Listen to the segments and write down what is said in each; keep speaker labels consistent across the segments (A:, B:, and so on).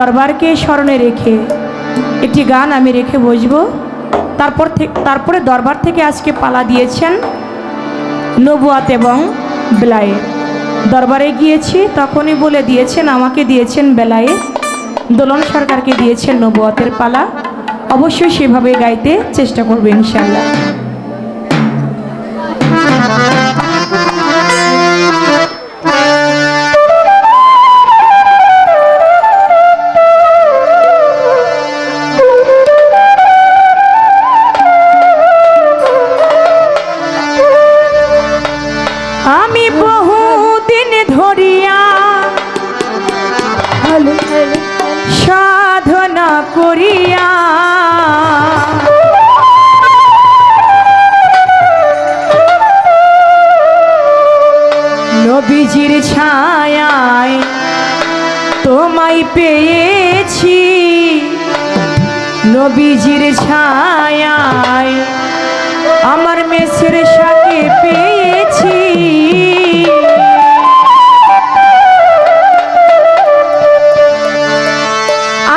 A: দরবারকে স্মরণে রেখে একটি গান আমি রেখে বসবো। তারপরে দরবার থেকে আজকে পালা দিয়েছেন নবুয়াত এবং বেলায়েত। দরবারে গিয়েছি তখনই বলে দিয়েছেন, আমাকে দিয়েছেন বেলায়েত, দোলন সরকারকে দিয়েছেন নবুয়াতের পালা। অবশ্যই সেভাবে গাইতে চেষ্টা করবে ইনশাআল্লাহ। আমি বহুদিন ধরিয়া সাধনা করিয়া নবীজির ছায়ায় তোমায় পেয়েছি, নবীজির ছায়ায় আমার মেসের সাকে পেয়েছি।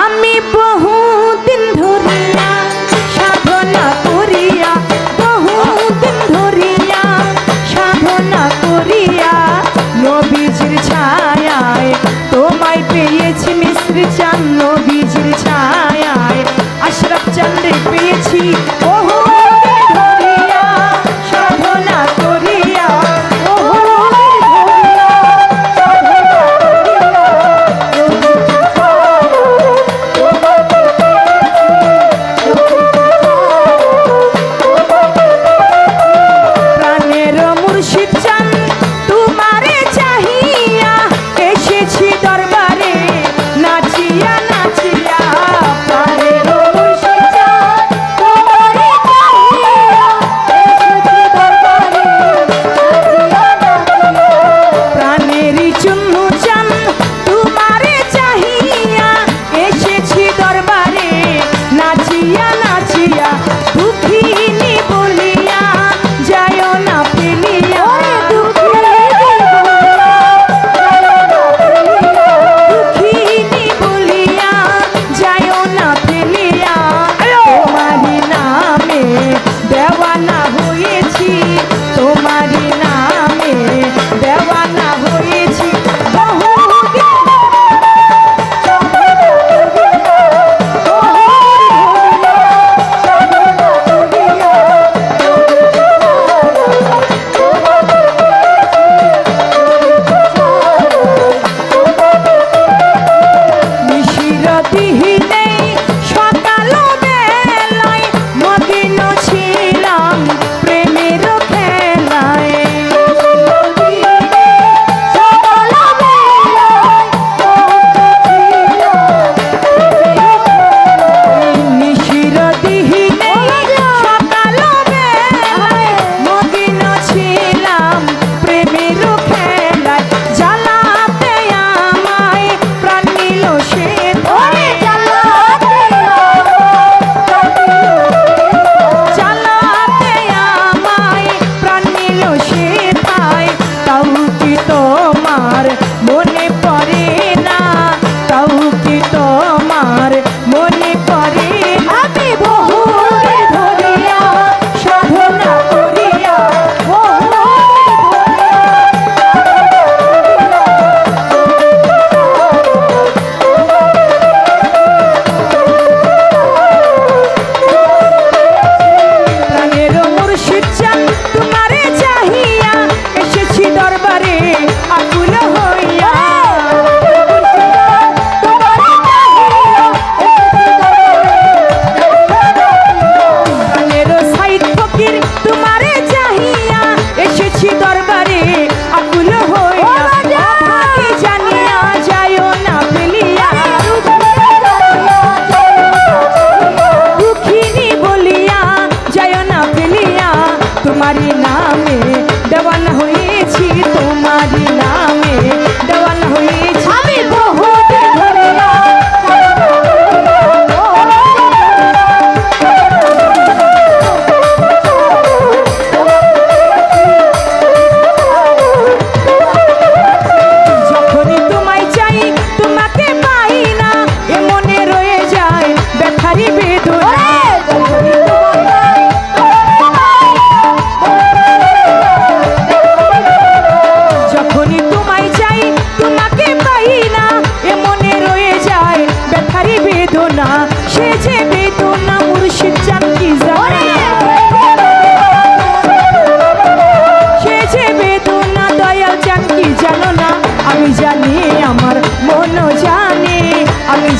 A: আমি বহুদিন ধরিয়া সাধনা করিয়া, বহুদিন ধরিয়া সাধনা করিয়া নবীজির ছায়ায় তোমায় পেয়েছি। মিস্ত্রি চান নবীজির ছায়ায় আশরাফ চাঁদে পেয়েছি। Yeah.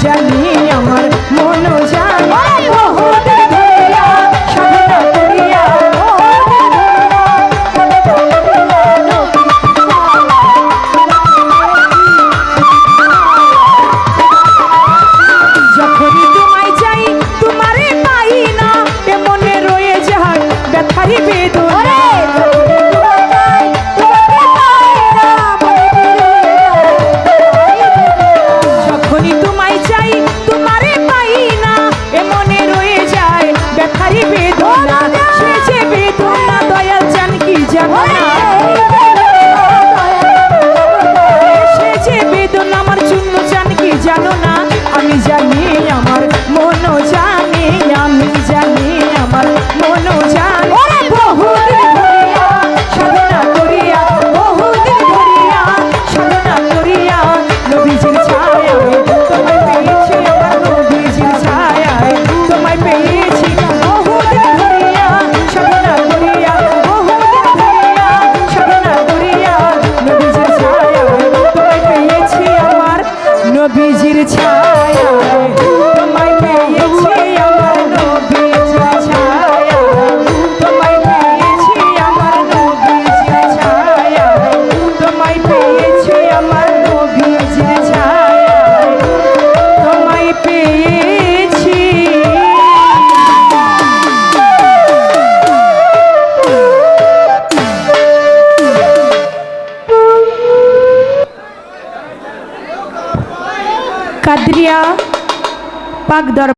A: জানি আমার মন জানে বহুদিন ধরিয়া সাধনা করিয়া যখনই তোমায় চাই তোমারে পাই না এ মনে রয়ে যায় ব্যথারি বেদনা যখনই তোমায় চাই তোমারে পাই না এ মনে রয়ে যায় ব্যথারি বেদনা সে যে বেদনা দয়াল জান কি জানো না সে যে বেদনা আমার জন্য জান কি জানো না আমি জানি আমার মন জানি আমি জানি আমার মন জানি বহুদিন ধরিয়া সাধনা করিয়া বহুদিন ধরিয়া সাধনা করিয়া নবীজির ছায়ায় তোমায় পেয়েছি আমার নবীজির ছায়ায় তোমায় পেয়েছি বহুদিন ধরিয়া সাধনা করিয়া বহুদিন ধরিয়া সাধনা করিয়া নবীজির ছায়ায় তোমায় পেয়েছি আমার নবীজির ছায়ায় তোমায় পেয়েছি আমার নবীজির ছায়ায় তোমায় পেয়েছি আমার নবীজির ছায়ায় তোমায় পেয়েছি আমার নবীজির ছায়ায় তোমায় পেয়েছি কাদরিয়া পাক দরবার